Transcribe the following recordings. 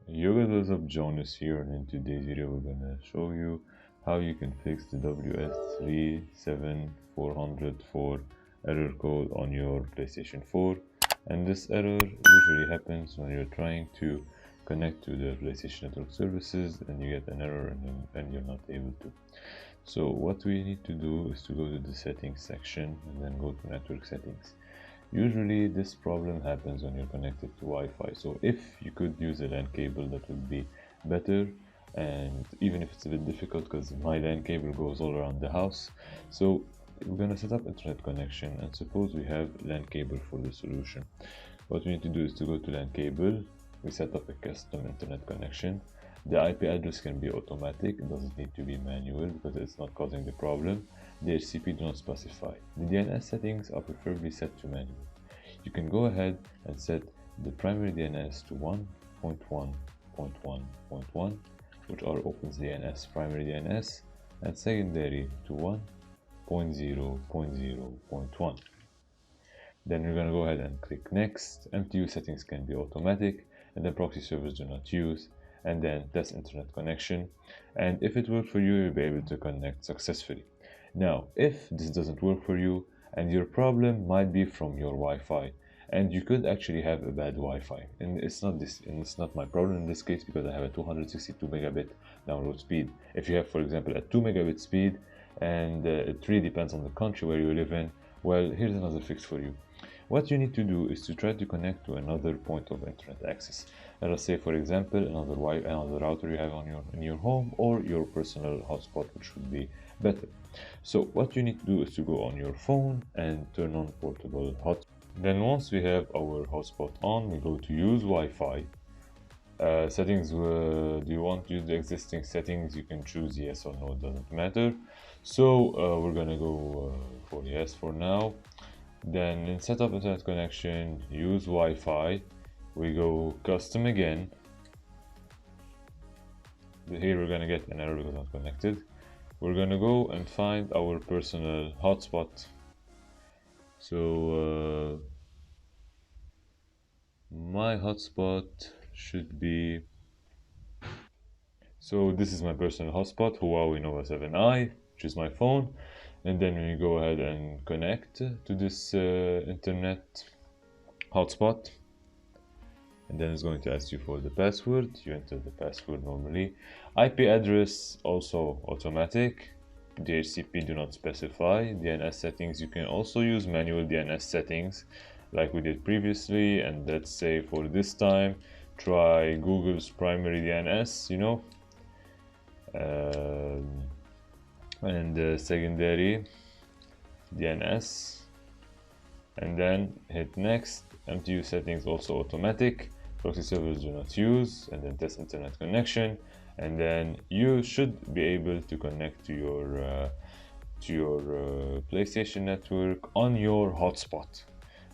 Yo guys, what's up, Jawnes here, and in today's video we're gonna show you how you can fix the WS-37400-4 error code on your PlayStation 4. And this error usually happens when you're trying to connect to the PlayStation Network services and you get an error and you're not able to. So what we need to do is to go to the settings section and then go to network settings. Usually this problem happens when you're connected to Wi-Fi, so if you could use a LAN cable that would be better, and even if it's a bit difficult because my LAN cable goes all around the house. So we're gonna set up internet connection, and suppose we have LAN cable for the solution. What we need to do is to go to LAN cable, we set up a custom internet connection. The IP address can be automatic, it doesn't need to be manual because it's not causing the problem. The HCP do not specify. The DNS settings are preferably set to manual. You can go ahead and set the primary DNS to 1.1.1.1, which are OpenDNS primary DNS, and secondary to 1.0.0.1. Then we're going to go ahead and click next. MTU settings can be automatic, and then proxy servers do not use, and then test internet connection. And if it works for you, you'll be able to connect successfully. Now, if this doesn't work for you, and your problem might be from your Wi-Fi, and you could actually have a bad Wi-Fi, and it's not my problem in this case because I have a 262 megabit download speed. If you have, for example, a 2 megabit speed, and it really depends on the country where you live in, well, here's another fix for you. What you need to do is to try to connect to another point of internet access. Let us say, for example, another router you have in your home, or your personal hotspot, which would be better. So what you need to do is to go on your phone and turn on portable hotspot. Then once we have our hotspot on, we go to use Wi-Fi. Settings, do you want to use the existing settings? You can choose yes or no, it doesn't matter. So we're gonna go for yes for now. Then in setup internet connection, use Wi-Fi, we go custom again. Here we're gonna get an error because not connected. We're gonna go and find our personal hotspot. So my hotspot should be, so this is my personal hotspot, Huawei Nova 7i, which is my phone. And then we go ahead and connect to this internet hotspot, and then it's going to ask you for the password. You enter the password normally. IP address also automatic. DHCP do not specify. DNS settings, you can also use manual DNS settings like we did previously, and let's say for this time try Google's primary DNS, you know, and secondary DNS, and then hit next. MTU settings also automatic, proxy servers do not use, and then test internet connection, and then you should be able to connect to your PlayStation network on your hotspot.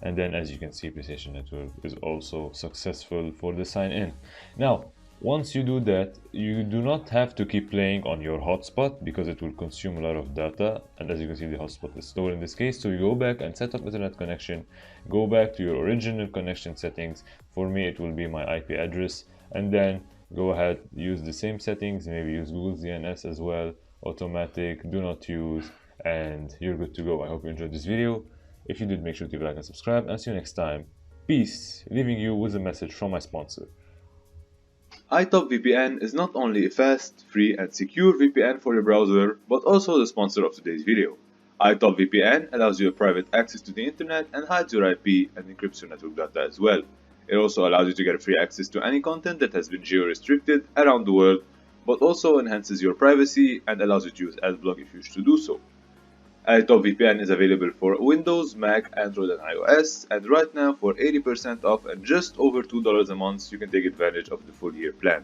And then as you can see, PlayStation network is also successful for the sign in. Now once you do that, you do not have to keep playing on your hotspot because it will consume a lot of data, and as you can see the hotspot is slow in this case. So you go back and set up internet connection, go back to your original connection settings. For me it will be my IP address, and then go ahead, use the same settings, maybe use Google's DNS as well, automatic, do not use, and you're good to go. I hope you enjoyed this video. If you did, make sure to like and subscribe, and see you next time. Peace, leaving you with a message from my sponsor. iTop VPN is not only a fast, free and secure VPN for your browser, but also the sponsor of today's video. iTop VPN allows you private access to the internet and hides your IP and encrypts your network data as well. It also allows you to get free access to any content that has been geo-restricted around the world, but also enhances your privacy and allows you to use adblock if you wish to do so. iTop VPN is available for Windows, Mac, Android and iOS, and right now for 80% off and just over $2 a month you can take advantage of the full year plan.